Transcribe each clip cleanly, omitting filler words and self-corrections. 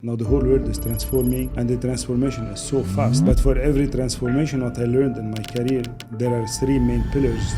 Now the whole world is transforming and the transformation is so fast. But for every transformation, what I learned in my career, there are three main pillars.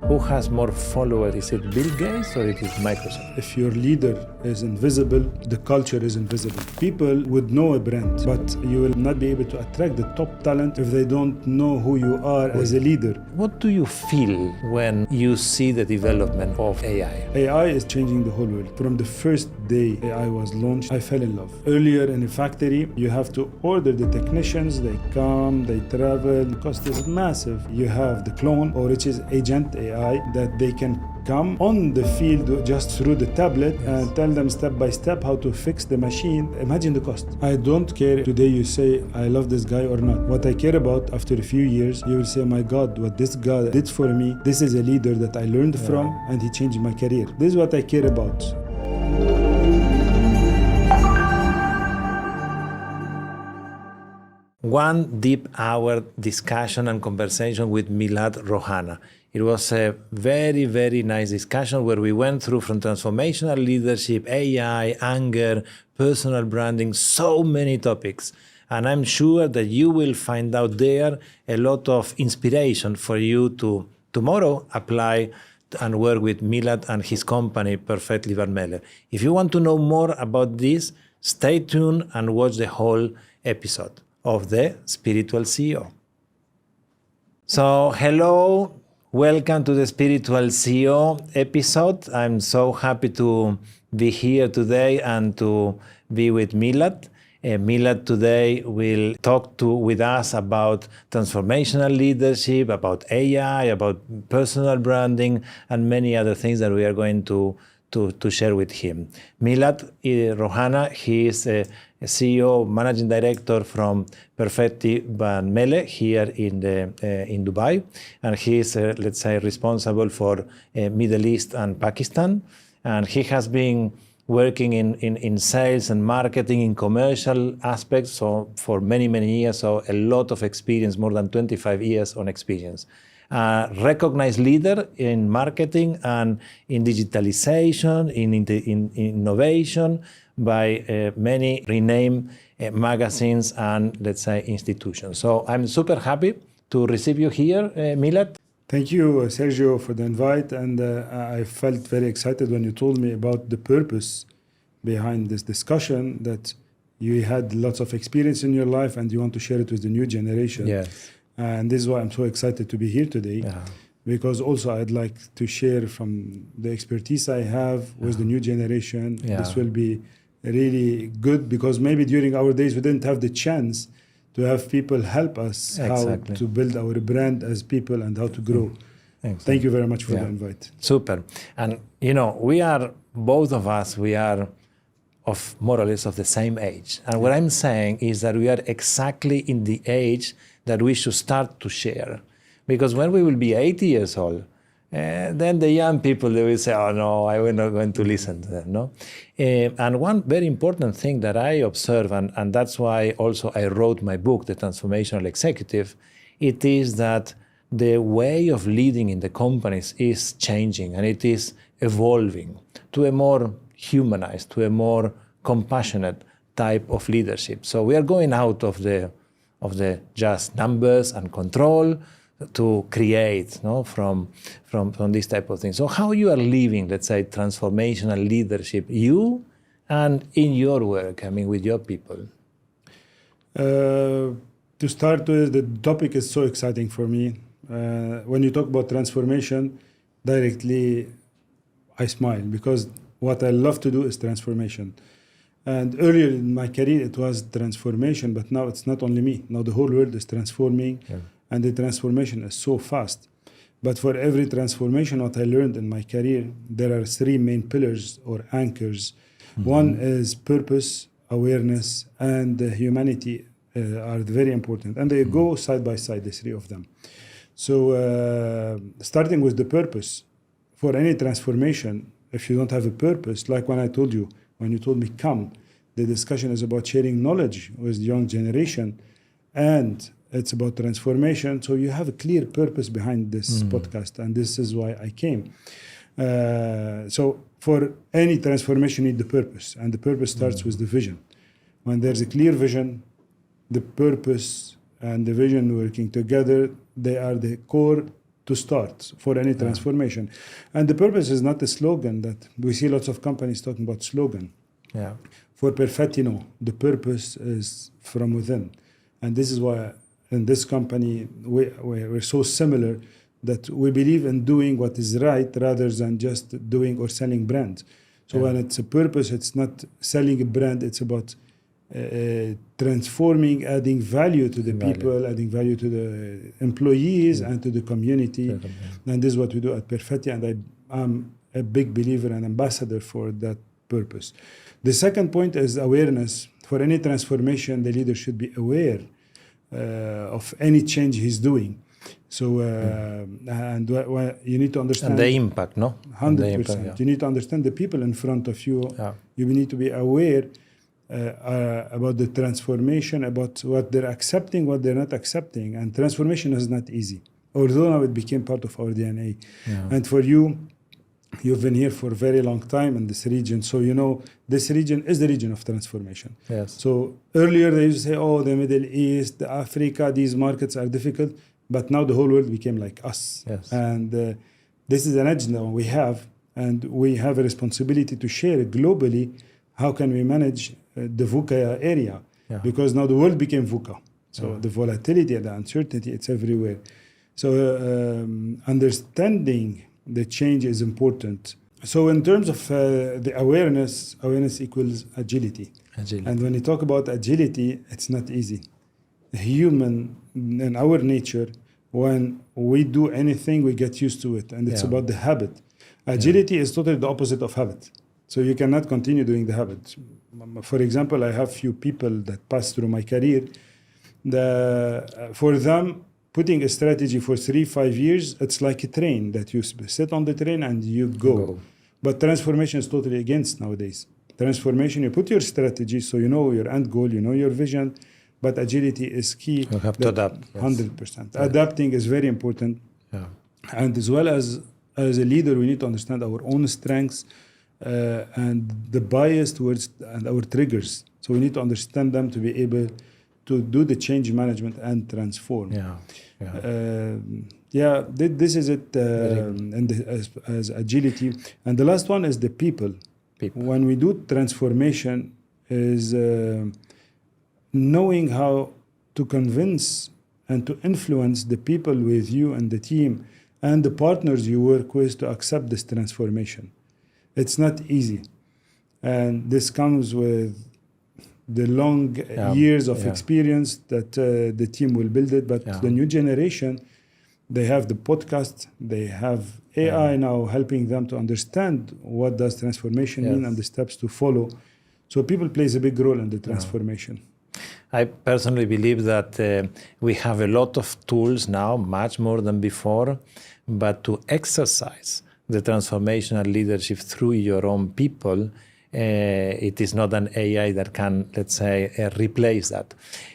Who has more followers? Is it Bill Gates or it is Microsoft? If your leader is invisible, the culture is invisible. People would know a brand, but you will not be able to attract the top talent if they don't know who you are as a leader. What do you feel when you see the development of AI? AI is changing the whole world. From the first day AI was launched, I fell in love. Earlier in a factory, you have to order the technicians, they come, they travel, the cost is massive. You have the clone, or which is agent AI, that they can come on the field just through the tablet and tell them step by step how to fix the machine. Imagine the cost. I don't care today you say I love this guy or not. What I care about after a few years, you will say, my God, what this guy did for me, this is a leader that I learned from and he changed my career. This is what I care about. One deep hour discussion and conversation with Milad Rouhana. It was a very, very nice discussion where we went through from transformational leadership, AI, anger, personal branding, so many topics. And I'm sure that you will find out there a lot of inspiration for you to tomorrow apply and work with Milad and his company, Perfetti Van Melle. If you want to know more about this, stay tuned and watch the whole episode of the Spiritual CEO. So, hello, welcome to the Spiritual CEO episode. I'm so happy to be here today and to be with Milad. Milad today will talk with us about transformational leadership, about AI, about personal branding, and many other things that we are going to share with him. Milad Rouhana, he is a CEO, managing director from Perfetti Van Melle here in Dubai, and he is, let's say, responsible for Middle East and Pakistan, and he has been working in sales and marketing in commercial aspects so for many years, so a lot of experience, more than 25 years on experience. Recognized leader in marketing and in digitalization, in innovation by many renowned magazines and, let's say, institutions. So I'm super happy to receive you here, Milad. Thank you, Sergio, for the invite. And I felt very excited when you told me about the purpose behind this discussion, that you had lots of experience in your life and you want to share it with the new generation. Yes. And this is why I'm so excited to be here today, because also I'd like to share from the expertise I have with the new generation. This will be really good because maybe during our days we didn't have the chance to have people help us how to build our brand as people and how to grow. Thank you very much for the invite. Super. And you know, we are, both of us, we are of more or less of the same age. And what I'm saying is that we are exactly in the age that we should start to share. Because when we will be 80 years old, then the young people, they will say, oh no, I'm not going to listen to them, no? And one very important thing that I observe, and that's why also I wrote my book, The Transformational Executive, it is that the way of leading in the companies is changing and it is evolving to a more humanized, to a more compassionate type of leadership. So we are going out of the just numbers and control to create, no, from this type of thing. So how you are living, let's say, transformational leadership, you and in your work, I mean, with your people? To start with, the topic is so exciting for me. When you talk about transformation, directly I smile because what I love to do is transformation. And earlier in my career, it was transformation, but now it's not only me. Now the whole world is transforming, and the transformation is so fast. But for every transformation, what I learned in my career, there are three main pillars or anchors. One is purpose, awareness, and humanity are very important. And they go side by side, the three of them. So starting with the purpose, for any transformation, if you don't have a purpose, like when I told you, when you told me come, the discussion is about sharing knowledge with the young generation, and it's about transformation. So you have a clear purpose behind this podcast, and this is why I came. So for any transformation, you need the purpose, and the purpose starts with the vision. when there's a clear vision, the purpose and the vision working together, they are the core to start for any transformation. And the purpose is not a slogan that we see lots of companies talking about slogan. Yeah. For Perfetti, no. The purpose is from within. And this is why in this company, we're so similar that we believe in doing what is right rather than just doing or selling brands. So when it's a purpose, it's not selling a brand, it's about transforming, adding value to the people, adding value to the employees and to the community. And this is what we do at Perfetti, and I'm a big believer and ambassador for that purpose. The second point is awareness. For any transformation, the leader should be aware of any change he's doing. So, and you need to understand... And the impact, no? 100%. Impact, yeah. You need to understand the people in front of you. Yeah. You need to be aware about the transformation, about what they're accepting, what they're not accepting. And transformation is not easy, although now it became part of our DNA. Yeah. And for you, you've been here for a very long time in this region, so you know this region is the region of transformation. Yes. So earlier they used to say, oh, the Middle East, Africa, these markets are difficult, but now the whole world became like us. Yes. And this is an agenda we have, and we have a responsibility to share globally how can we manage the VUCA area, because now the world became VUCA. So the volatility and the uncertainty, it's everywhere. So understanding the change is important. So in terms of the awareness equals agility. And when you talk about agility, it's not easy. Human, in our nature, when we do anything, we get used to it. And it's about the habit. Agility is totally the opposite of habit. So you cannot continue doing the habit. For example, I have few people that pass through my career. For them, putting a strategy for 3-5 years, it's like a train that you sit on the train and you go. But transformation is totally against nowadays. Transformation, you put your strategy, so you know your end goal, you know your vision, but agility is key. You have to adapt. 100%. Yes. Adapting is very important. Yeah. And as well as a leader, we need to understand our own strengths and the bias towards and our triggers. So we need to understand them to be able to do the change management and transform. This is it as agility. And the last one is the people. When we do transformation is knowing how to convince and to influence the people with you and the team and the partners you work with to accept this transformation. It's not easy. And this comes with the long years of experience that the team will build it. But the new generation, they have the podcast, they have AI now helping them to understand what does transformation mean and the steps to follow. So people plays a big role in the transformation. I personally believe that we have a lot of tools now, much more than before, but to exercise the transformational leadership through your own people, it is not an AI that can, let's say, replace that.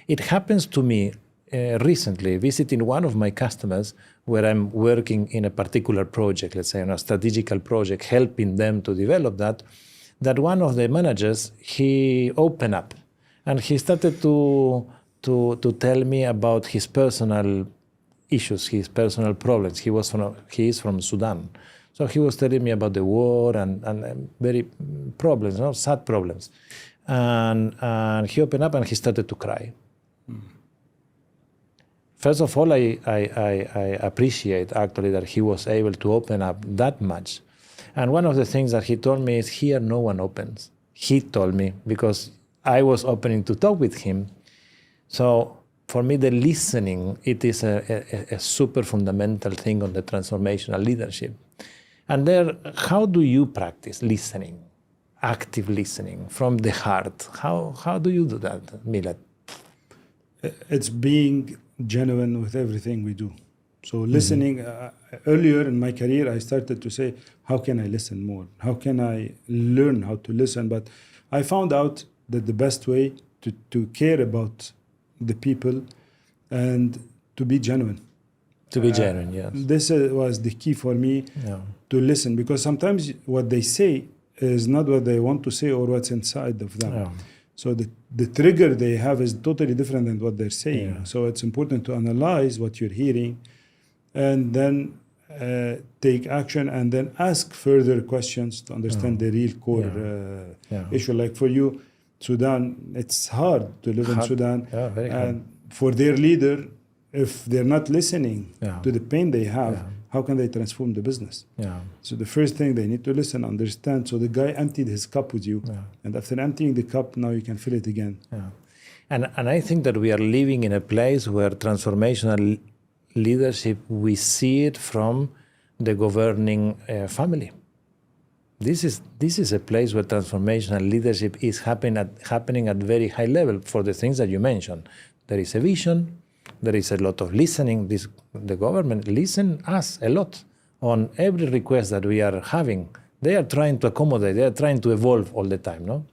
It happens to me recently, visiting one of my customers where I'm working in a particular project, let's say on a strategical project, helping them to develop that one of the managers, he opened up and he started to tell me about his personal issues, his personal problems. He is from Sudan. So he was telling me about the war and very problems, sad problems. And he opened up and he started to cry. First of all, I appreciate actually that he was able to open up that much. And one of the things that he told me is, here no one opens. He told me, because I was opening to talk with him. So for me, the listening, it is a super fundamental thing on the transformational leadership. And there, how do you practice listening, active listening from the heart? How do you do that, Milad? It's being genuine with everything we do. So listening, earlier in my career, I started to say, how can I listen more? How can I learn how to listen? But I found out that the best way to care about the people and to be genuine. To be genuine, yes. This was the key for me to listen, because sometimes what they say is not what they want to say or what's inside of them. So the trigger they have is totally different than what they're saying. Yeah. So it's important to analyze what you're hearing and then take action and then ask further questions to understand the real core issue. Like for you, Sudan, it's hard to live in Sudan. Yeah, very hard. And for their leader, if they're not listening to the pain they have, how can they transform the business? Yeah. So the first thing, they need to listen, understand. So the guy emptied his cup with you. And after emptying the cup, now you can fill it again. Yeah. And I think that we are living in a place where transformational leadership, we see it from the governing family. This is a place where transformational leadership is happening at very high level for the things that you mentioned. There is a vision, there is a lot of listening. The government listen us a lot on every request that we are having. They are trying to accommodate, they are trying to evolve all the time, no?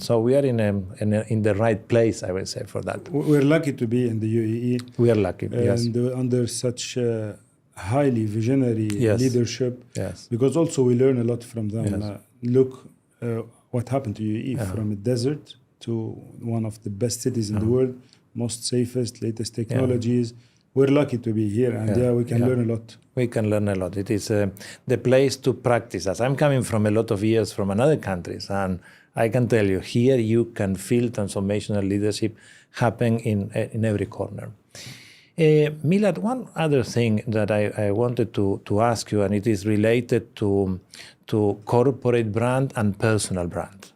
So we are in the right place, I would say, for that. We're lucky to be in the UAE. We are lucky, yes. And under such highly visionary leadership. Yes. Because also we learn a lot from them. Yes. Look what happened to UAE, from a desert to one of the best cities in the world, most safest, latest technologies. We're lucky to be here, and we can learn a lot. We can learn a lot. It is the place to practice. As I'm coming from a lot of years from another countries, and I can tell you, here you can feel transformational leadership happen in every corner. Milad, one other thing that I wanted to ask you, and it is related to corporate brand and personal brand.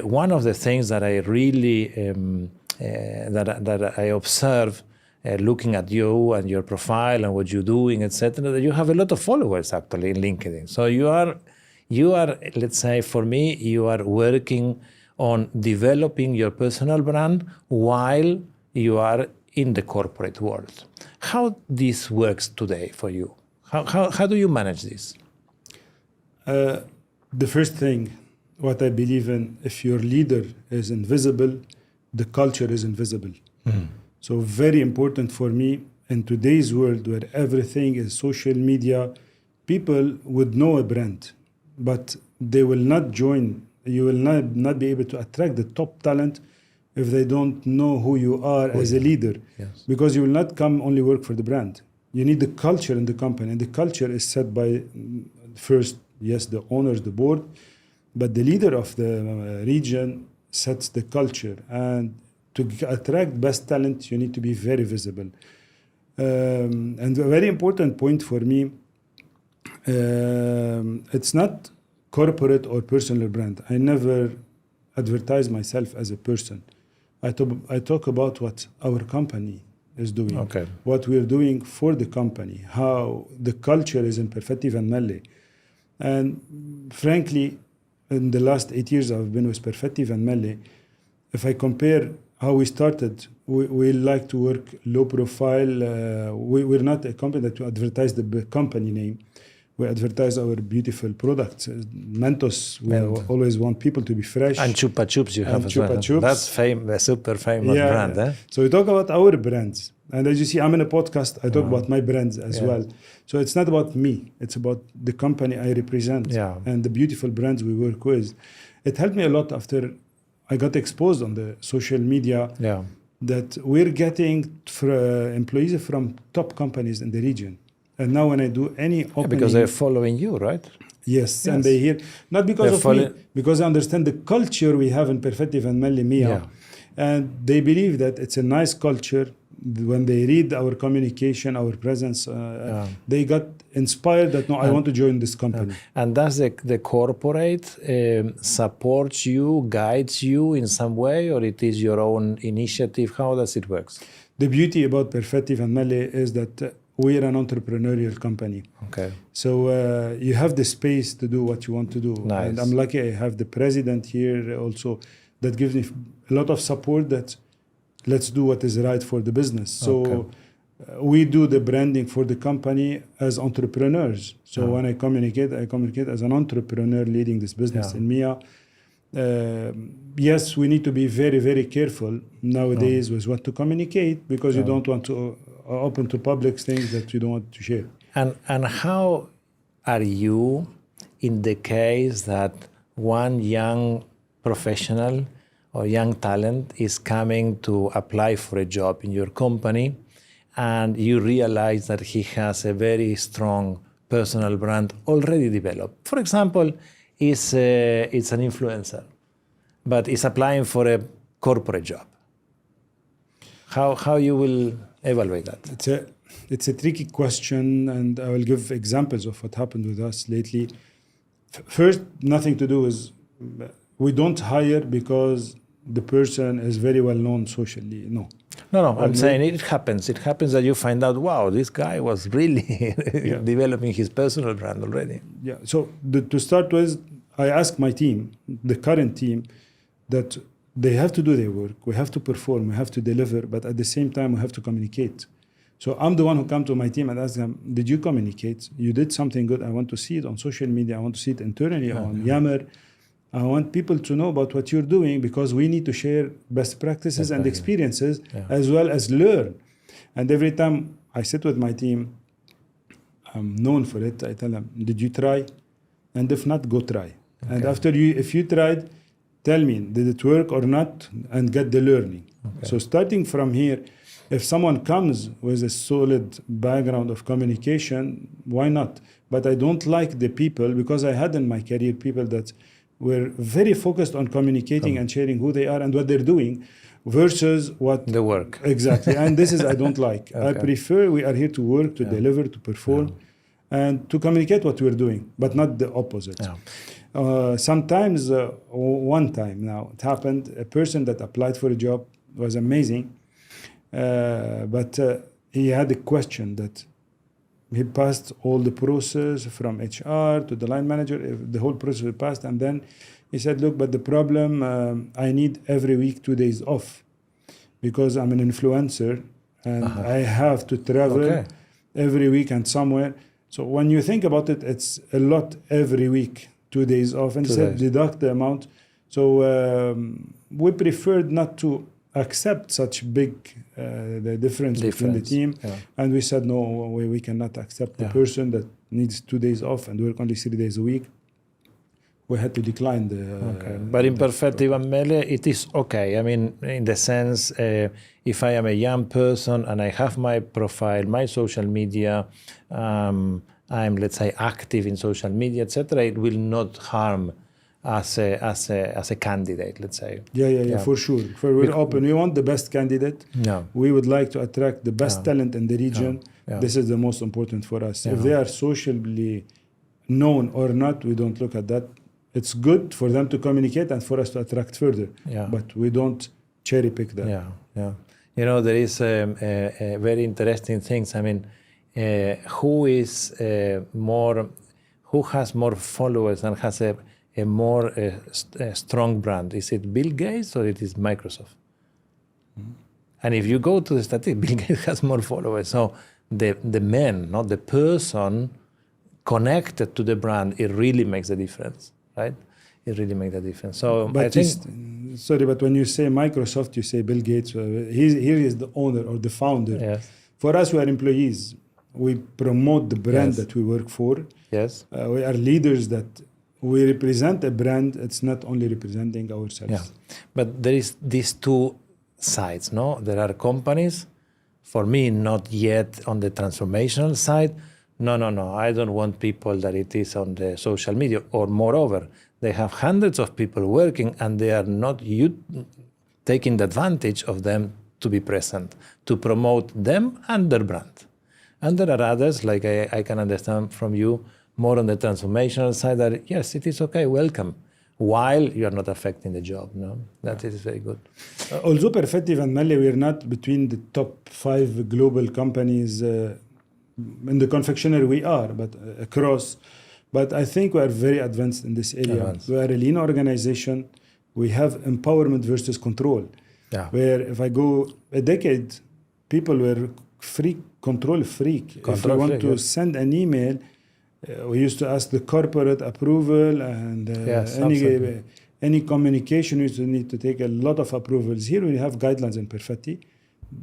One of the things that I really that I observe looking at you and your profile and what you're doing, etc., that you have a lot of followers actually in LinkedIn. So you are, let's say, for me, you are working on developing your personal brand while you are in the corporate world. How this works today for you? How do you manage this? The first thing, what I believe in, if your leader is invisible, the culture is invisible. So very important for me in today's world where everything is social media, people would know a brand, but they will not join. You will not be able to attract the top talent if they don't know who you are as a leader. Yes. Because you will not come only work for the brand. You need the culture in the company, and the culture is set by first, yes, the owners, the board, but the leader of the region sets the culture. And to attract best talent, you need to be very visible. And a very important point for me, it's not corporate or personal brand. I never advertise myself as a person. I talk about what our company is doing, what we're doing for the company, how the culture is in Perfetti Van Melle. And frankly, in the last 8 years I've been with Perfetti Van Melle, if I compare how we started, we like to work low profile. We're not a company that we advertise the company name. We advertise our beautiful products. Mentos, we always want people to be fresh. And Chupa Chups you have as Chupa well. Chups. That's a super famous brand. Eh? So we talk about our brands. And as you see, I'm in a podcast, I talk about my brands as well. So it's not about me. It's about the company I represent and the beautiful brands we work with. It helped me a lot after I got exposed on the social media that we're getting employees from top companies in the region. And now when I do any opening... because they're following you, right? Yes, and they hear, not because of me, because I understand the culture we have in Perfetti Van Melle Mia. And they believe that it's a nice culture. When they read our communication, our presence, they got inspired that, I want to join this company. And does the corporate supports you, guides you in some way, or it is your own initiative? How does it work? The beauty about Perfetti Van Melle is that we are an entrepreneurial company. So you have the space to do what you want to do. Nice. And I'm lucky I have the president here also that gives me a lot of support that let's do what is right for the business. So we do the branding for the company as entrepreneurs. So when I communicate as an entrepreneur leading this business in MIA. Yes, we need to be very, very careful nowadays with what to communicate because you don't want to open to public things that you don't want to share. And how are you in the case that one young professional or young talent is coming to apply for a job in your company, and you realize that he has a very strong personal brand already developed. For example, it's an influencer, but is applying for a corporate job. How you will evaluate that? It's a tricky question, and I will give examples of what happened with us lately. First, nothing to do is we don't hire because the person is very well known socially. No. I'm saying it happens. It happens that you find out, wow, this guy was really developing his personal brand already. Yeah. So to start with, I ask my team, the current team, that they have to do their work. We have to perform. We have to deliver. But at the same time, we have to communicate. So I'm the one who come to my team and ask them, did you communicate? You did something good. I want to see it on social media. I want to see it internally on Yammer. I want people to know about what you're doing, because we need to share best practices and experiences as well as learn. And every time I sit with my team, I'm known for it. I tell them, did you try? And if not, go try. Okay. And if you tried, tell me, did it work or not? And get the learning. Okay. So starting from here, if someone comes with a solid background of communication, why not? But I don't like the people, because I had in my career people that were very focused on communicating and sharing who they are and what they're doing versus what... The work. Exactly. And this is I don't like. Okay. I prefer we are here to work, to deliver, to perform, and to communicate what we're doing, but not the opposite. Yeah. Sometimes, one time now, it happened, a person that applied for a job was amazing, but he had a question that he passed all the process from HR to the line manager, the whole process was passed, and then he said, look, but the problem, I need every week 2 days off because I'm an influencer and I have to travel every week and somewhere. So when you think about it, it's a lot every week, 2 days off, and he said deduct the amount. So we preferred not to accept such big the difference between the team, and we said no, we cannot accept the person that needs 2 days off and work only 3 days a week. We had to decline the. But in Perfetti Van Melle, it is okay. I mean, in the sense, if I am a young person and I have my profile, my social media, I'm, let's say, active in social media, etc., it will not harm as a candidate, let's say. Yeah, for sure. We're open. We want the best candidate. Yeah. We would like to attract the best talent in the region. Yeah. This is the most important for us. If they are socially known or not, we don't look at that. It's good for them to communicate and for us to attract further. Yeah. But we don't cherry pick that. Yeah. You know, there is a very interesting things. I mean, who has more followers and has a more strong brand? Is it Bill Gates or it is Microsoft? Mm-hmm. And if you go to the statistics, Bill Gates has more followers. So the man, not the person connected to the brand, it really makes a difference, right? It really makes a difference. So but I think... but when you say Microsoft, you say Bill Gates. Here is the owner or the founder. Yes. For us, we are employees. We promote the brand that we work for. Yes. We are leaders that... We represent a brand. It's not only representing ourselves. Yeah. But there is these two sides, no? There are companies, for me, not yet on the transformational side. No. I don't want people that it is on the social media. Or moreover, they have hundreds of people working and they are not taking the advantage of them to be present, to promote them and their brand. And there are others, like I can understand from you, more on the transformational side, that yes, it is okay, welcome, while you are not affecting the job. No, that is very good. Although Perfetti Van Melle, we are not between the top 5 global companies in the confectionery. We are, but across. But I think we are very advanced in this area. We are a lean organization. We have empowerment versus control. Yeah. Where if I go a decade, people were control freak. If you want to send an email, we used to ask the corporate approval, and any communication you need to take a lot of approvals. Here we have guidelines in Perfetti.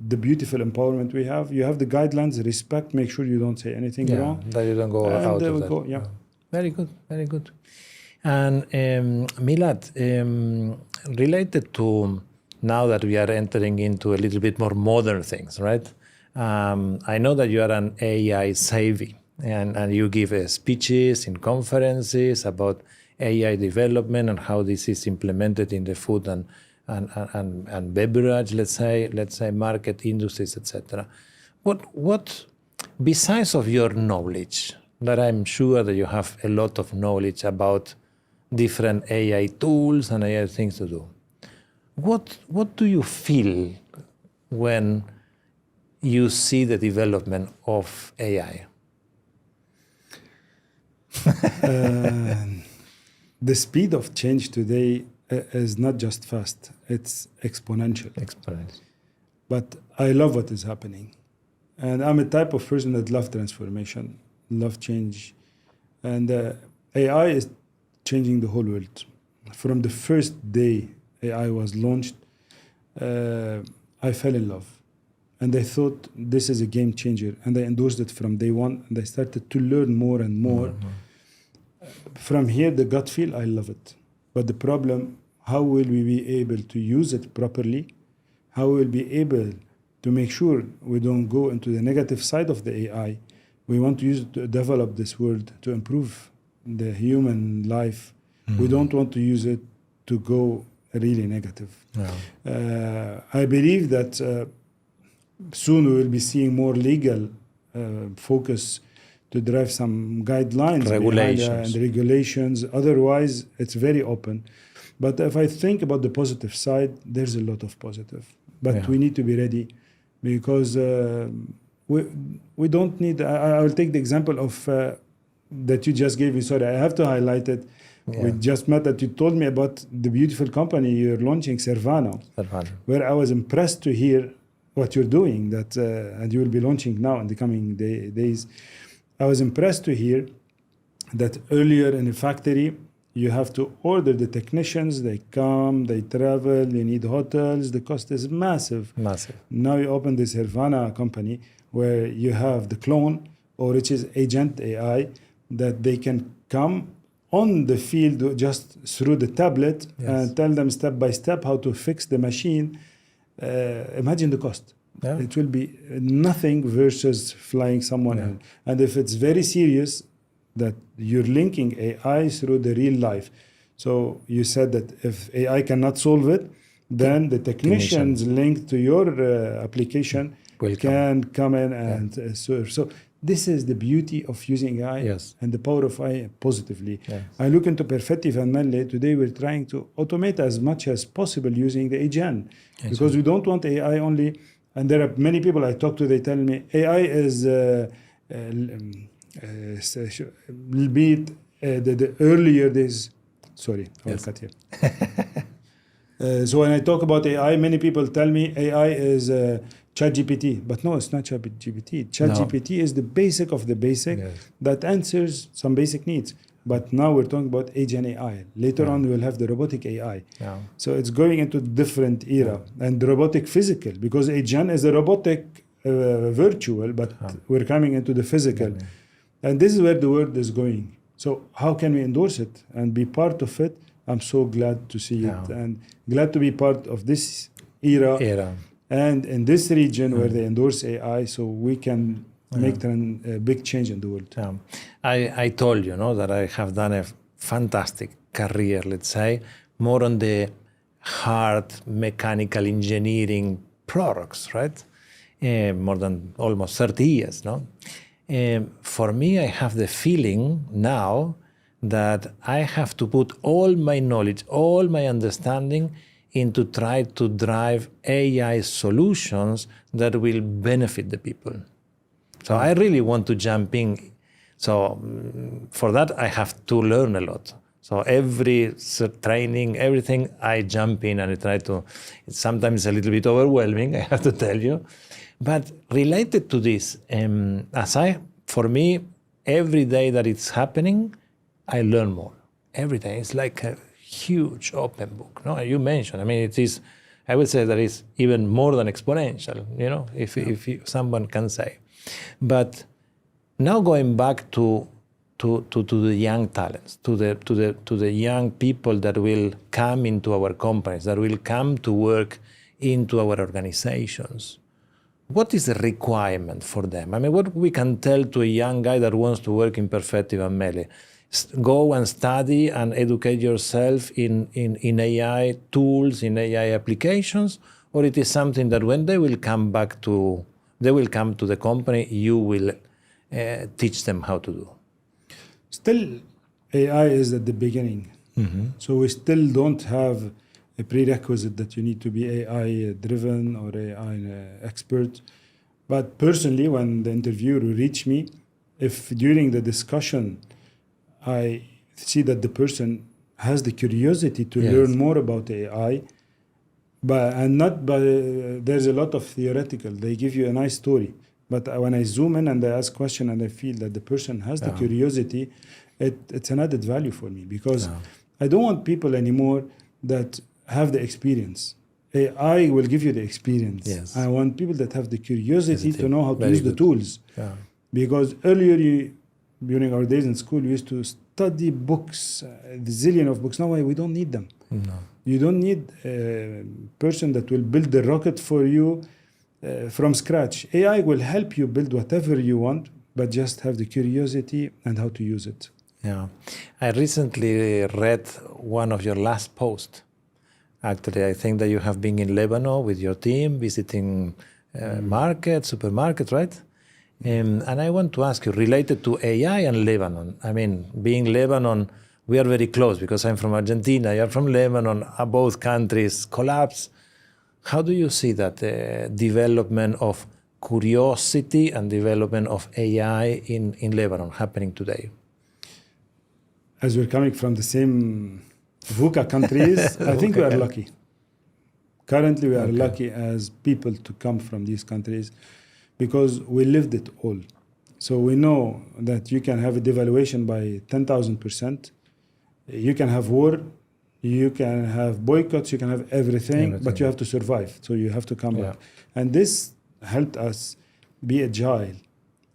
The beautiful empowerment we have. You have the guidelines, respect, make sure you don't say anything wrong. That you don't go out of that. Yeah. Very good, very good. And Milad, related to now that we are entering into a little bit more modern things, right? I know that you are an AI savvy, and you give speeches in conferences about AI development and how this is implemented in the food and beverage, let's say market industries, etc. What besides of your knowledge, that I'm sure that you have a lot of knowledge about different AI tools and AI things to do. What do you feel when you see the development of AI? The speed of change today is not just fast, it's exponential. But I love what is happening. And I'm a type of person that love transformation, love change. And AI is changing the whole world. From the first day AI was launched, I fell in love. And I thought this is a game changer. And I endorsed it from day one. And I started to learn more and more. From here, the gut feel, I love it. But the problem, how will we be able to use it properly? How will we be able to make sure we don't go into the negative side of the AI? We want to use it to develop this world, to improve the human life. We don't want to use it to go really negative. I believe that soon we will be seeing more legal focus to drive some guidelines, and regulations. Otherwise, it's very open. But if I think about the positive side, there's a lot of positive. But we need to be ready, because we don't need. I will take the example of that you just gave me. Sorry, I have to highlight it. We just met that you told me about the beautiful company you're launching, Servano, where I was impressed to hear what you're doing, that and you will be launching now in the coming days. I was impressed to hear that earlier in a factory, you have to order the technicians, they come, they travel, you need hotels, the cost is massive. Now you open this Servana company where you have the clone, or which is agent AI, that they can come on the field just through the tablet and tell them step by step how to fix the machine. Imagine the cost. It will be nothing versus flying someone in. And if it's very serious, that you're linking AI through the real life. So you said that if AI cannot solve it, then the technicians linked to your application can come in and serve. So this is the beauty of using AI and the power of AI positively. I look into Perfetti Van Melle. Today we're trying to automate as much as possible using the agent, because we don't want AI only. And there are many people I talk to, they tell me AI is be the earlier days. Sorry, I will cut here. So when I talk about AI, many people tell me AI is ChatGPT, but no, it's not ChatGPT. ChatGPT is the basic of the basic that answers some basic needs. But now we're talking about agent AI. Later on, we'll have the robotic AI. So it's going into different era, and the robotic physical, because agent is a robotic virtual, but we're coming into the physical. And this is where the world is going. So how can we endorse it and be part of it? I'm so glad to see it, and glad to be part of this era. And in this region where they endorse AI, so we can make a big change in the world. I told you, that I have done a fantastic career, let's say, more on the hard mechanical engineering products, right? More than almost 30 years, no? For me, I have the feeling now that I have to put all my knowledge, all my understanding into try to drive AI solutions that will benefit the people. So I really want to jump in. So for that, I have to learn a lot. So every training, everything, I jump in and I try to. It's sometimes a little bit overwhelming, I have to tell you. But related to this, for me, every day that it's happening, I learn more. Every day, it's like a huge open book. No, you mentioned. I mean, it is. I would say that it's even more than exponential. If someone can say. But now going back to to the young talents, to the young people that will come into our companies, that will come to work into our organizations? What is the requirement for them? I mean, what we can tell to a young guy that wants to work in Perfetti Van Melle? Go and study and educate yourself in AI tools, in AI applications, or it is something that when they will come to the company, you will teach them how to do? Still, AI is at the beginning. So we still don't have a prerequisite that you need to be AI driven or AI expert. But personally, when the interviewer will reach me, if during the discussion I see that the person has the curiosity to learn more about AI, there's a lot of theoretical. They give you a nice story. But when I zoom in and I ask question and I feel that the person has the curiosity, it's an added value for me, because I don't want people anymore that have the experience. AI will give you the experience. Yes. I want people that have the curiosity to know how to use the tools. Yeah. Because earlier, during our days in school, we used to study books, the zillion of books. Now we don't need them. No. You don't need a person that will build the rocket for you from scratch. AI will help you build whatever you want, but just have the curiosity and how to use it. Yeah. I recently read one of your last posts. Actually, I think that you have been in Lebanon with your team, visiting markets, supermarkets, right? And I want to ask you, related to AI and Lebanon, I mean, being Lebanon, we are very close because I'm from Argentina, you're from Lebanon, both countries collapse. How do you see that development of curiosity and development of AI in Lebanon happening today? As we're coming from the same VUCA countries, I think we are lucky. Currently, we are lucky as people to come from these countries because we lived it all. So we know that you can have a devaluation by 10,000%. You can have war, you can have boycotts, you can have everything, but you have to survive. So you have to come back. And this helped us be agile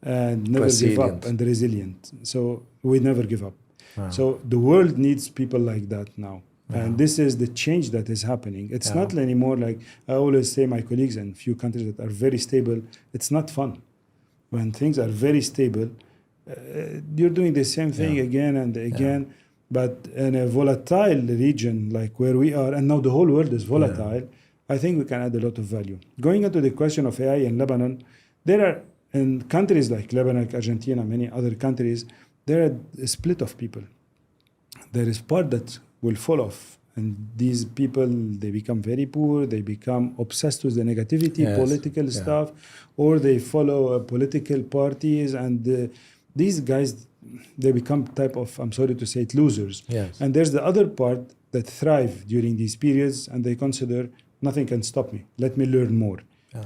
and never give up and resilient. So we never give up. Wow. So the world needs people like that now. Wow. And this is the change that is happening. It's not anymore like I always say, my colleagues in few countries that are very stable, it's not fun. When things are very stable, you're doing the same thing again and again. But in a volatile region like where we are, and now the whole world is volatile, I think we can add a lot of value. Going into the question of AI in Lebanon, there are, in countries like Lebanon, like Argentina, many other countries, there are a split of people. There is part that will fall off. And these people, they become very poor, they become obsessed with the negativity, political stuff, or they follow political parties. And these guys, they become type of, I'm sorry to say it, losers. Yes. And there's the other part that thrive during these periods and they consider, nothing can stop me. Let me learn more.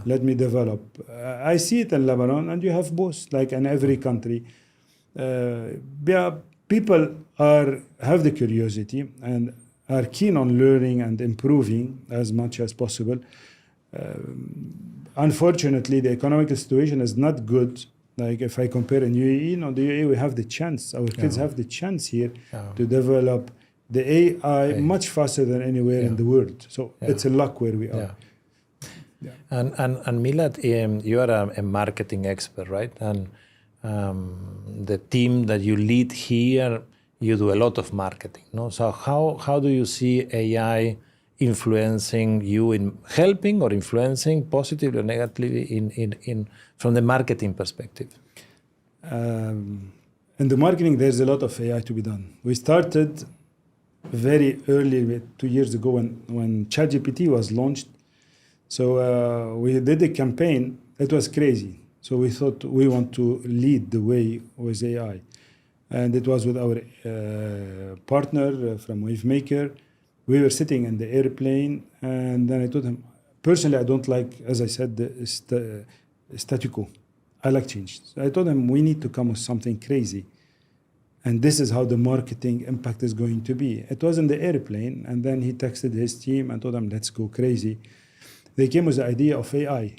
Let me develop. I see it in Lebanon, and you have both, like in every country. People have the curiosity and are keen on learning and improving as much as possible. Unfortunately, the economic situation is not good. Like if I compare in UAE, the UAE we have the chance, our kids have the chance here to develop the AI much faster than anywhere in the world. So it's a luck where we are. And Milad, you are a marketing expert, right? And the team that you lead here, you do a lot of marketing, no? So how do you see AI influencing you in helping or influencing positively or negatively in from the marketing perspective? In the marketing, there's a lot of AI to be done. We started very early, 2 years ago, when ChatGPT was launched. So we did a campaign. It was crazy. So we thought we want to lead the way with AI. And it was with our partner from Wavemaker. We were sitting in the airplane, and then I told him, personally, I don't like, as I said, the statu quo. I like change. So I told him, we need to come with something crazy. And this is how the marketing impact is going to be. It was in the airplane, and then he texted his team and told them, let's go crazy. They came with the idea of AI.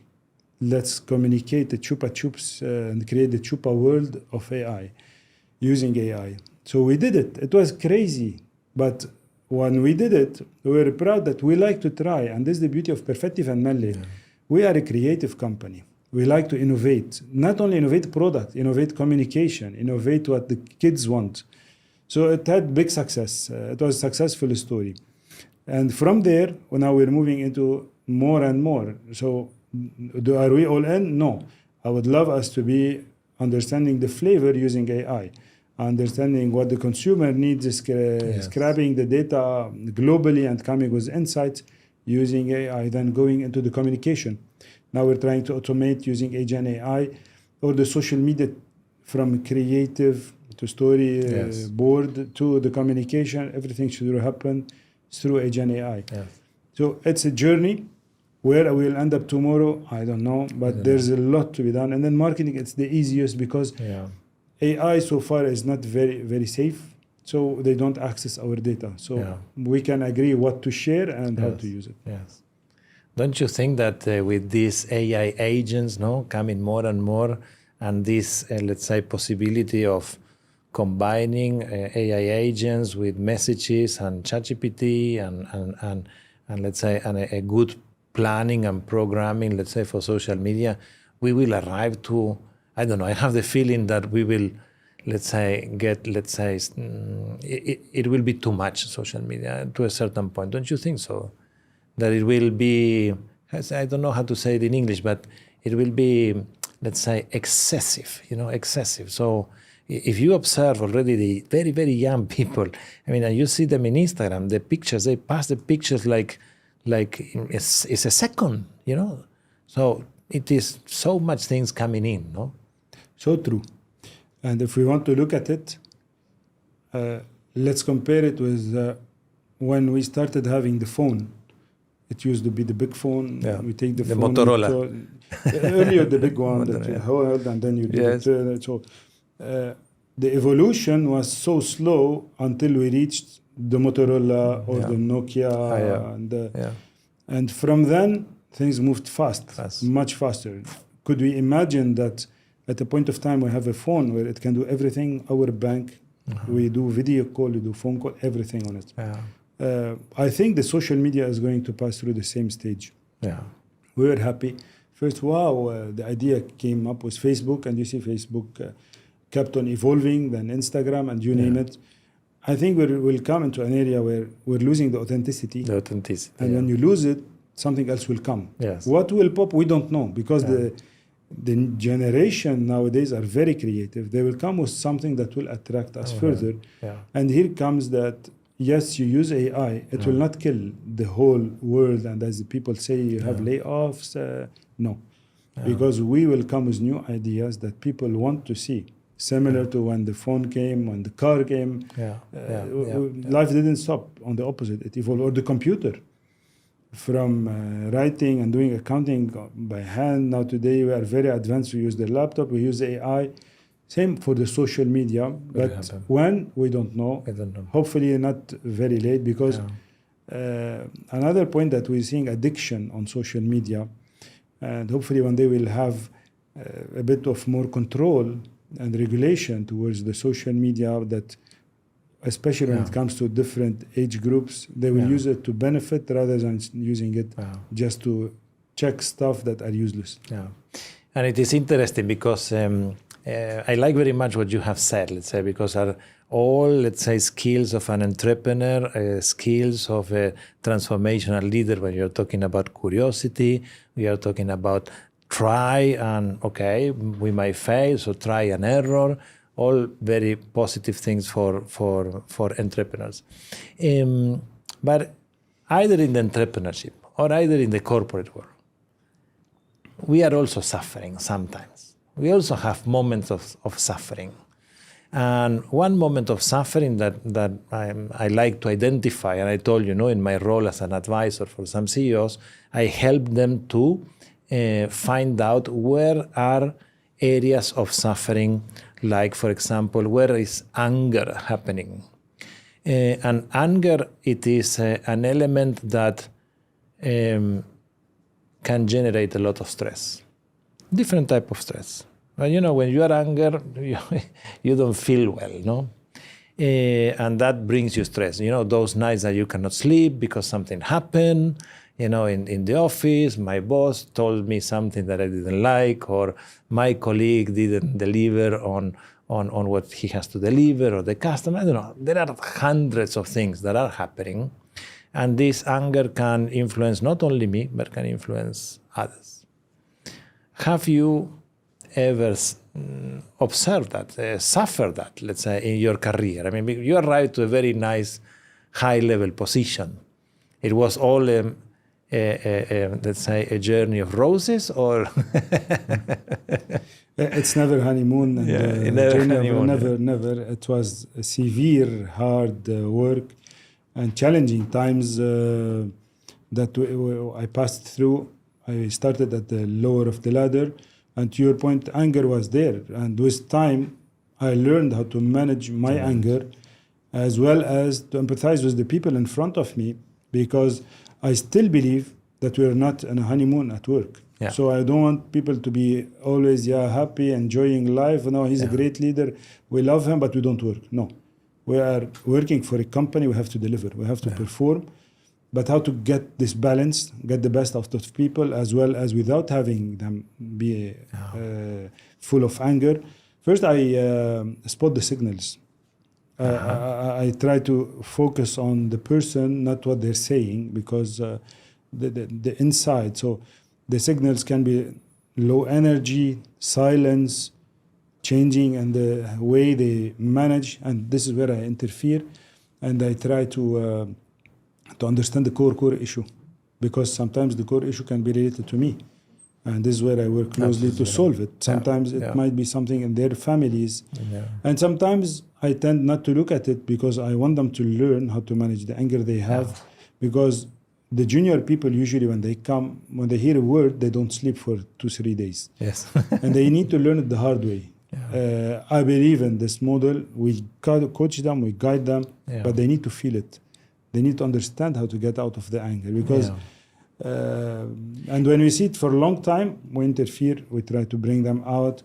Let's communicate the Chupa Chups and create the Chupa world of AI. using AI. So we did it. It was crazy. But when we did it, we were proud that we like to try. And this is the beauty of Perfetti Van Melle. Yeah. We are a creative company. We like to innovate. Not only innovate product, innovate communication, innovate what the kids want. So it had big success. It was a successful story. And from there, now we're moving into more and more. So are we all in? No. I would love us to be understanding the flavor using AI, understanding what the consumer needs, scrapping the data globally and coming with insights using AI, then going into the communication. Now we're trying to automate using Agent AI or the social media from creative to story board to the communication. Everything should happen through Agent AI. Yes. So it's a journey. Where we'll end up tomorrow, I don't know, but there's a lot to be done. And then marketing, it's the easiest because AI so far is not very, very safe. So they don't access our data. So we can agree what to share and how to use it. Yes. Don't you think that with these AI agents coming more and more, and this, let's say, possibility of combining AI agents with messages and ChatGPT and let's say, a good planning and programming, let's say, for social media, we will arrive to, I don't know, I have the feeling that we will, let's say, it will be too much social media to a certain point. Don't you think so? That it will be, I don't know how to say it in English, but it will be, let's say, excessive, excessive. So if you observe already the very, very young people, I mean, and you see them in Instagram, the pictures, they pass the pictures like it's a second, So it is so much things coming in, no? So true. And if we want to look at it, let's compare it with when we started having the phone. It used to be the big phone. Yeah. We take the phone. Motorola. Earlier, the big one that you hold, and then you do it. So the evolution was so slow until we reached the Motorola or the Nokia, and from then things moved fast, much faster. Could we imagine that at a point of time we have a phone where it can do everything? Our bank, we do video call, we do phone call, everything on it. I think the social media is going to pass through the same stage. We were happy. First, the idea came up with Facebook, and you see Facebook kept on evolving, then Instagram, and you name it. I think we'll come into an area where we're losing the authenticity. And when you lose it, something else will come. Yes. What will pop, we don't know, because the generation nowadays are very creative. They will come with something that will attract us further. And here comes that, yes, you use AI, it will not kill the whole world. And as the people say, you have layoffs. No. Because we will come with new ideas that people want to see. Similar to when the phone came, when the car came, life didn't stop. On the opposite, it evolved. Or the computer, from writing and doing accounting by hand. Now today we are very advanced. We use the laptop, we use AI. Same for the social media, but when, we don't know. Hopefully not very late, because another point that we're seeing addiction on social media, and hopefully one day we'll have a bit of more control and regulation towards the social media, that especially when it comes to different age groups, they will use it to benefit rather than using it just to check stuff that are useless. And it is interesting because I like very much what you have said, let's say, because are all, let's say, skills of an entrepreneur, skills of a transformational leader. When you're talking about curiosity, we are talking about try and, we might fail, so try and error, all very positive things for entrepreneurs. But either in the entrepreneurship or either in the corporate world, we are also suffering sometimes. We also have moments of suffering. And one moment of suffering that I like to identify, and I told you, in my role as an advisor for some CEOs, I help them to find out where are areas of suffering, like, for example, where is anger happening. And anger, it is an element that can generate a lot of stress, different type of stress. But when you are angry, you don't feel well, no? And that brings you stress. Those nights that you cannot sleep because something happened, in the office, my boss told me something that I didn't like, or my colleague didn't deliver on what he has to deliver, or the customer. I don't know. There are hundreds of things that are happening. And this anger can influence not only me, but can influence others. Have you ever observed that, suffered that, let's say, in your career? I mean, you arrived to a very nice, high-level position. It was all, let's say, a journey of roses, or? It's never honeymoon. And never. It was a severe, hard work and challenging times that I passed through. I started at the lower of the ladder. And to your point, anger was there. And with time, I learned how to manage my anger as well as to empathize with the people in front of me, because I still believe that we're not on a honeymoon at work. Yeah. So I don't want people to be always happy, enjoying life. No, he's a great leader. We love him, but we don't work. No. We are working for a company. We have to deliver. We have to perform. But how to get this balance, get the best out of people, as well as without having them be full of anger. First, I spot the signals. I try to focus on the person, not what they're saying, because the inside. So the signals can be low energy, silence, changing, and the way they manage. And this is where I interfere, and I try to understand the core issue, because sometimes the core issue can be related to me, and this is where I work closely to solve it. Sometimes it might be something in their families, and sometimes I tend not to look at it because I want them to learn how to manage the anger they have, because the junior people usually when they hear a word, they don't sleep for 2-3 days. Yes. And they need to learn it the hard way. I believe in this model. We coach them, we guide them, but they need to feel it. They need to understand how to get out of the anger, because and when we see it for a long time, we interfere, we try to bring them out,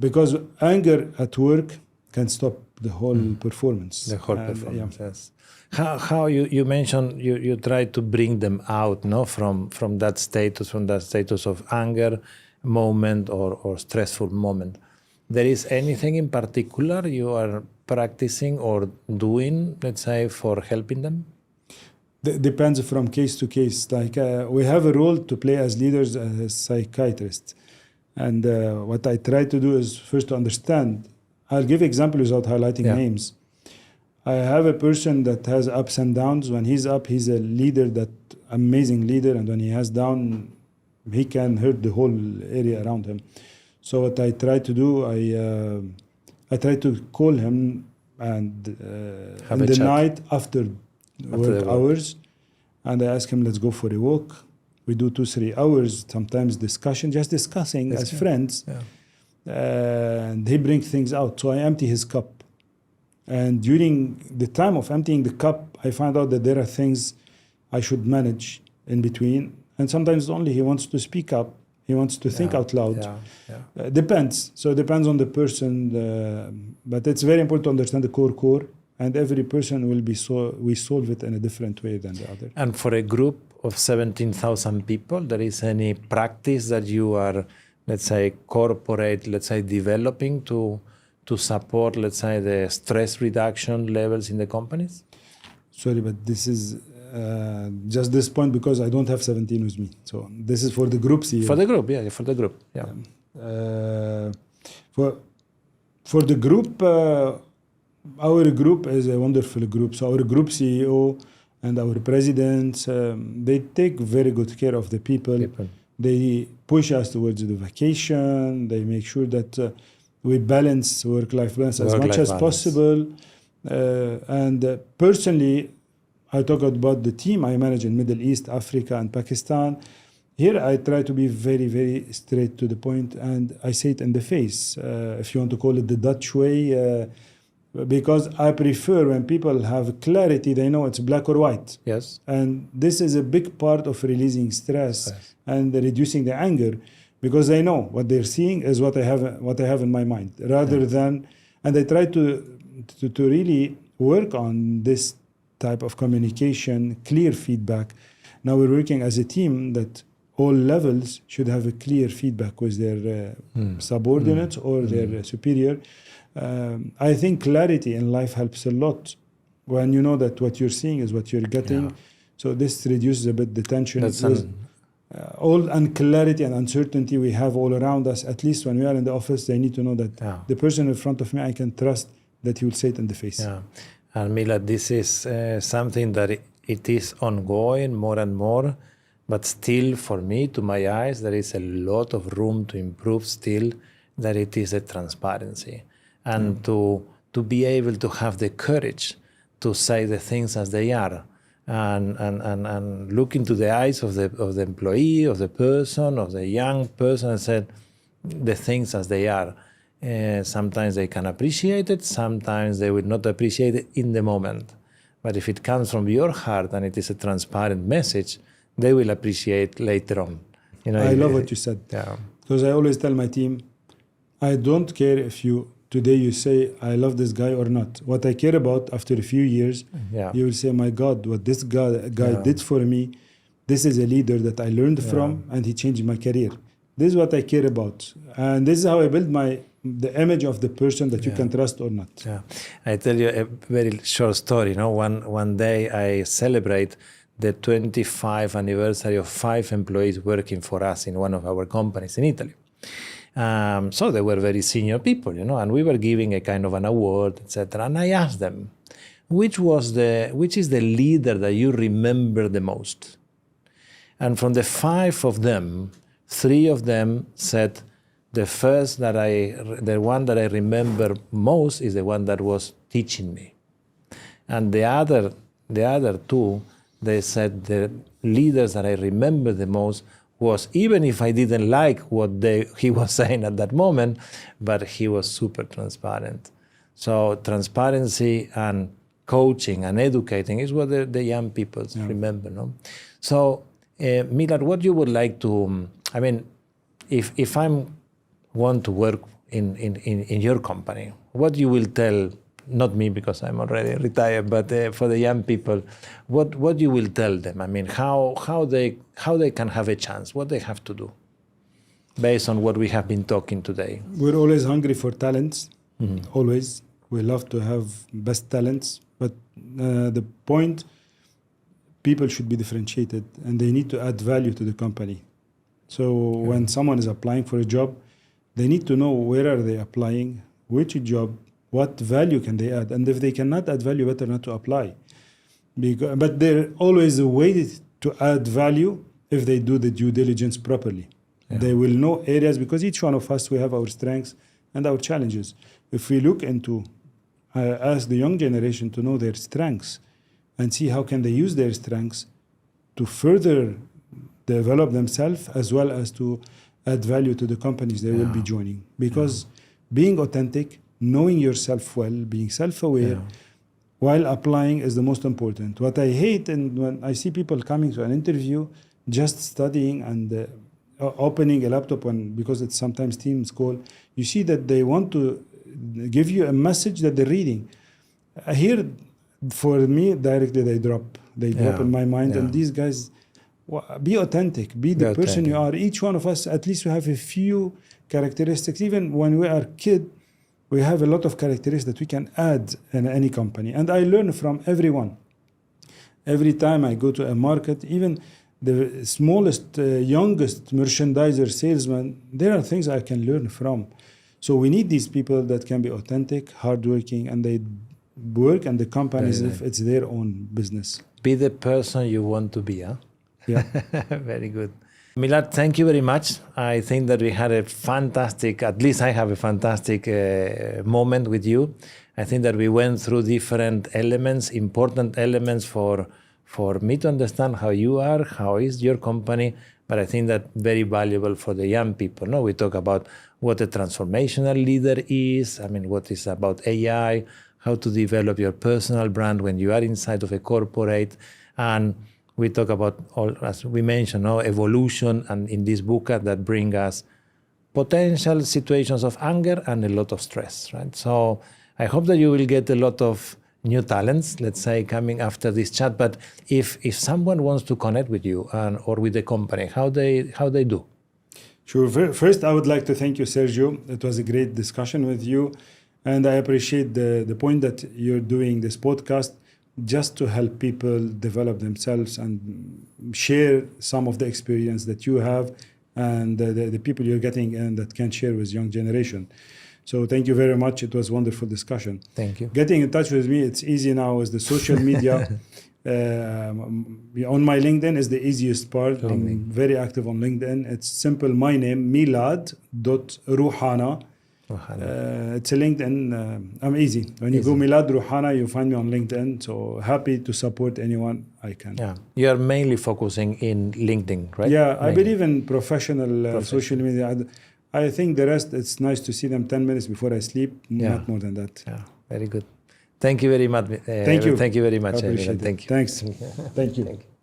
because anger at work can stop the whole performance. The whole performance, yes. How you mentioned you try to bring them out, no, from that status of anger moment or stressful moment. There is anything in particular you are practicing or doing, let's say, for helping them? Depends from case to case. Like we have a role to play as leaders, as psychiatrists. And what I try to do is first to understand. I'll give example without highlighting names. I have a person that has ups and downs. When he's up, he's a leader, that amazing leader. And when he has down, he can hurt the whole area around him. So what I try to do, I try to call him and in the night after work hours, and I ask him, let's go for a walk. We do 2-3 hours, sometimes discussing as friends. And he brings things out. So I empty his cup. And during the time of emptying the cup, I find out that there are things I should manage in between. And sometimes only he wants to speak up. He wants to think out loud. Depends. So it depends on the person. But it's very important to understand the core. And every person will be we solve it in a different way than the other. And for a group of 17,000 people, there is any practice that you are, let's say, developing to support, let's say, the stress reduction levels in the companies? Sorry, but this is just this point, because I don't have 17 with me. So this is for the group CEO. For the group, for the group, For the group, our group is a wonderful group. So our group CEO and our presidents, they take very good care of the people. They push us towards the vacation. They make sure that we balance work-life balance as much as possible. And personally, I talk about the team I manage in Middle East, Africa, and Pakistan. Here, I try to be very, very straight to the point, and I say it in the face, if you want to call it the Dutch way, because I prefer when people have clarity, they know it's black or white. Yes. And this is a big part of releasing stress and reducing the anger. because I know what they're seeing is what I have in my mind, rather than, and I try to really work on this type of communication, clear feedback. Now we're working as a team that all levels should have a clear feedback with their subordinates or their superior. I think clarity in life helps a lot when you know that what you're seeing is what you're getting. Yeah. So this reduces a bit the tension. That's All unclarity and uncertainty we have all around us, at least when we are in the office, they need to know that the person in front of me, I can trust that he will say it in the face. Yeah. And Milad, this is something that it is ongoing more and more, but still for me, to my eyes, there is a lot of room to improve still, that it is a transparency. And to be able to have the courage to say the things as they are, and look into the eyes of the employee, of the person, of the young person, and say the things as they are. Sometimes they can appreciate it, sometimes they will not appreciate it in the moment. But if it comes from your heart and it is a transparent message, they will appreciate later on. You know, I love what you said. Yeah. Because I always tell my team, I don't care if today you say, I love this guy or not. What I care about after a few years, you will say, my God, what this guy did for me, this is a leader that I learned from, and he changed my career. This is what I care about. And this is how I build the image of the person that you can trust or not. Yeah. I tell you a very short story. You know, one day I celebrate the 25th anniversary of 5 employees working for us in one of our companies in Italy. So they were very senior people, you know, and we were giving a kind of an award, etc. And I asked them, which is the leader that you remember the most? And from the 5 of them, 3 of them said, the one that I remember most is the one that was teaching me. And the other 2, they said the leaders that I remember the most was, even if I didn't like what he was saying at that moment, but he was super transparent. So transparency and coaching and educating is what the young people remember. No? So Milad, what you would like to, I mean, if I want to work in your company, what you will tell, not me because I'm already retired, but for the young people, what you will tell them? I mean, how they can have a chance, what they have to do, based on what we have been talking today. We're always hungry for talents, always. We love to have best talents, but the point, people should be differentiated and they need to add value to the company. So when someone is applying for a job, they need to know where are they applying, which job, what value can they add, and if they cannot add value, better not to apply. But there always a way to add value if they do the due diligence properly. Yeah. They will know areas, because each one of us, we have our strengths and our challenges. If we look into, ask the young generation to know their strengths and see how can they use their strengths to further develop themselves, as well as to add value to the companies they will be joining. Because being authentic, knowing yourself well, being self-aware, while applying is the most important. What I hate, and when I see people coming to an interview, just studying and opening a laptop, because it's sometimes Teams call, you see that they want to give you a message that they're reading. Here, for me, directly they drop in my mind. And these guys, be authentic, be the person you are. Each one of us, at least we have a few characteristics. Even when we are kid, we have a lot of characteristics that we can add in any company. And I learn from everyone. Every time I go to a market, even the smallest, youngest merchandiser, salesman, there are things I can learn from. So we need these people that can be authentic, hardworking, and they work in the company as if it's their own business. Be the person you want to be, huh? Yeah. Very good. Milad, thank you very much. I think that we had a fantastic, at least I have a fantastic moment with you. I think that we went through different elements, important elements for me to understand how you are, how is your company, but I think that very valuable for the young people. No, we talk about what a transformational leader is, I mean, what is about AI, how to develop your personal brand when you are inside of a corporate, and we talk about all, as we mentioned, evolution, and in this book that bring us potential situations of anger and a lot of stress, right? So I hope that you will get a lot of new talents, let's say, coming after this chat. But if someone wants to connect with you or with the company, how they do? Sure. First, I would like to thank you, Sergio. It was a great discussion with you. And I appreciate the point that you're doing this podcast just to help people develop themselves and share some of the experience that you have and the people you're getting in that can share with young generation. So thank you very much. It was a wonderful discussion. Thank you. Getting in touch with me, it's easy now with the social media. On my LinkedIn is the easiest part. I'm very active on LinkedIn. It's simple. My name, Milad.Rouhana. It's a LinkedIn. I'm easy. When you go Milad Rouhana, you find me on LinkedIn. So happy to support anyone I can. Yeah, you are mainly focusing in LinkedIn, right? Yeah, I believe in professional social media. I think the rest, it's nice to see them 10 minutes before I sleep, not more than that. Yeah, very good. Thank you very much. Thank you. Thank you very much. I appreciate it. Thank you. Thanks. Thank you. Thank you.